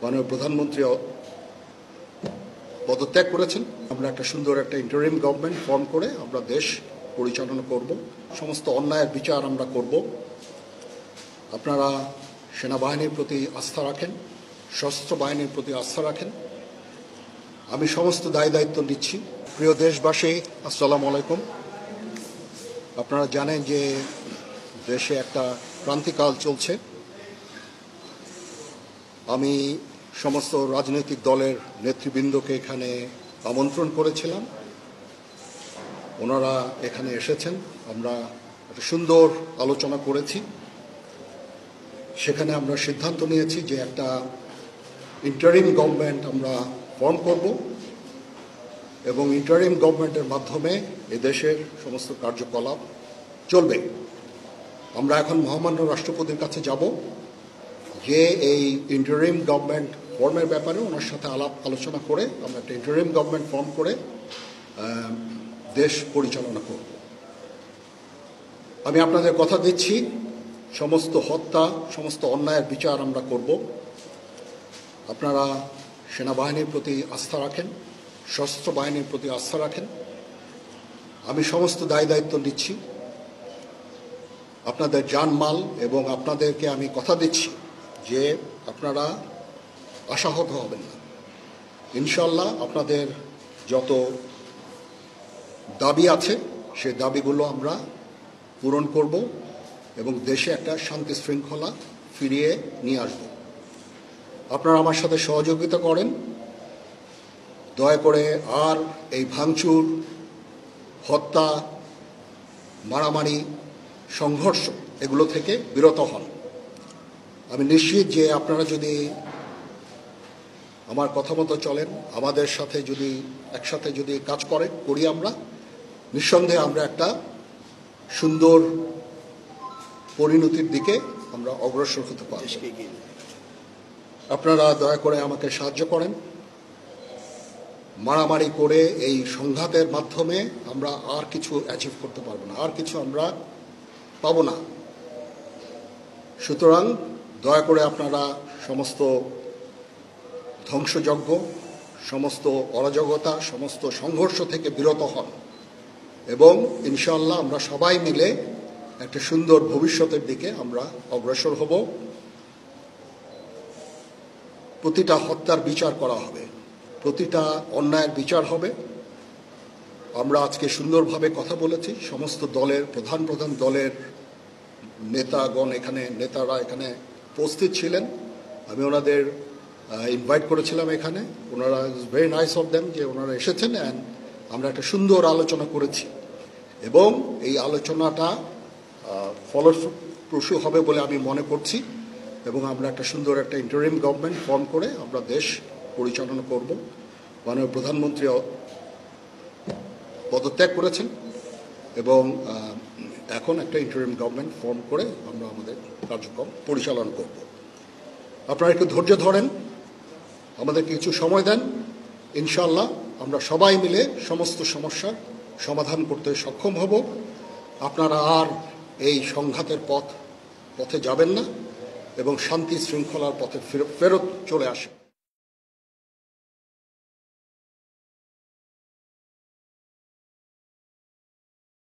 মাননীয় প্রধানমন্ত্রী পদত্যাগ করেছেন। আমরা একটা সুন্দর একটা ইন্টারিম গভর্নমেন্ট ফর্ম করে আমরা দেশ পরিচালনা করব। সমস্ত অন্যায়ের বিচার আমরা করব। আপনারা সেনাবাহিনীর প্রতি আস্থা রাখেন, সশস্ত্র বাহিনীর প্রতি আস্থা রাখেন। আমি সমস্ত দায়িত্ব নিচ্ছি। প্রিয় দেশবাসী, আসসালামু আলাইকুম। আপনারা জানেন যে দেশে একটা ক্রান্তিকাল চলছে। আমি সমস্ত রাজনৈতিক দলের নেতৃবৃন্দকে এখানে আমন্ত্রণ করেছিলাম। ওনারা এখানে এসেছেন। আমরা একটা সুন্দর আলোচনা করেছি। সেখানে আমরা সিদ্ধান্ত নিয়েছি যে একটা ইন্টারিম গভর্নমেন্ট আমরা ফর্ম করব এবং ইন্টারিম গভর্নমেন্টের মাধ্যমে এদেশের সমস্ত কার্যকলাপ চলবে। আমরা এখন মহামান্য রাষ্ট্রপতির কাছে যাব যে এই ইন্টারিম গভর্নমেন্ট ফর্মের ব্যাপারে ওনার সাথে আলোচনা করে আমরা একটা ইন্টারিম গভর্নমেন্ট ফর্ম করে দেশ পরিচালনা করব। আমি আপনাদের কথা দিচ্ছি, সমস্ত হত্যা, সমস্ত অন্যায়ের বিচার আমরা করব। আপনারা সেনাবাহিনীর প্রতি আস্থা রাখেন, সশস্ত্র বাহিনীর প্রতি আস্থা রাখেন। আমি সমস্ত দায়িত্ব নিচ্ছি। আপনাদের জানমাল এবং আপনাদেরকে আমি কথা দিচ্ছি যে আপনারা আশাহত হবেন না। ইনশাল্লাহ আপনাদের যত দাবি আছে সেই দাবিগুলো আমরা পূরণ করব এবং দেশে একটা শান্তি শৃঙ্খলা ফিরিয়ে নিয়ে আসব। আপনারা আমার সাথে সহযোগিতা করেন। দয়া করে আর এই ভাঙচুর, হত্যা, মারামারি, সংঘর্ষ এগুলো থেকে বিরত হন। আমি নিশ্চিত যে আপনারা যদি আমার কথা মতো চলেন, আমাদের সাথে যদি একসাথে যদি কাজ করি আমরা, নিঃসন্দেহে আমরা একটা সুন্দর পরিণতির দিকে আমরা অগ্রসর হতে পারব। আপনারা দয়া করে আমাকে সাহায্য করেন। মারামারি করে এই সংঘাতের মাধ্যমে আমরা আর কিছু অ্যাচিভ করতে পারবো না, আর কিছু আমরা পাবো না। সুতরাং দয়া করে আপনারা সমস্ত ধ্বংসযজ্ঞ, সমস্ত অরাজকতা, সমস্ত সংঘর্ষ থেকে বিরত হন এবং ইনশাআল্লাহ আমরা সবাই মিলে একটা সুন্দর ভবিষ্যতের দিকে আমরা অগ্রসর হব। প্রতিটা হত্যার বিচার করা হবে, প্রতিটা অন্যায়ের বিচার হবে। আমরা আজকে সুন্দরভাবে কথা বলেছি। সমস্ত দলের প্রধান দলের নেতারা এখানে উপস্থিত ছিলেন। আমি ওনাদের ইনভাইট করেছিলাম এখানে। ওনারা ভেরি নাইস অফ দেম যে ওনারা এসেছেন অ্যান্ড আমরা একটা সুন্দর আলোচনা করেছি এবং এই আলোচনাটা ফলপ্রসূ হবে বলে আমি মনে করছি এবং আমরা একটা সুন্দর একটা ইন্টারিম গভর্নমেন্ট ফর্ম করে আমরা দেশ পরিচালনা করব। মাননীয় প্রধানমন্ত্রী পদত্যাগ করেছেন এবং এখন একটা ইন্টারিম গভর্নমেন্ট ফর্ম করে আমরা আমাদের কার্যক্রম পরিচালনা করব। আপনারা একটু ধৈর্য ধরেন, আমাদের কিছু সময় দেন। ইনশাআল্লাহ আমরা সবাই মিলে সমস্ত সমস্যার সমাধান করতে সক্ষম হব। আপনারা আর এই সংঘাতের পথে যাবেন না এবং শান্তি শৃঙ্খলার পথে ফেরত চলে আসেন।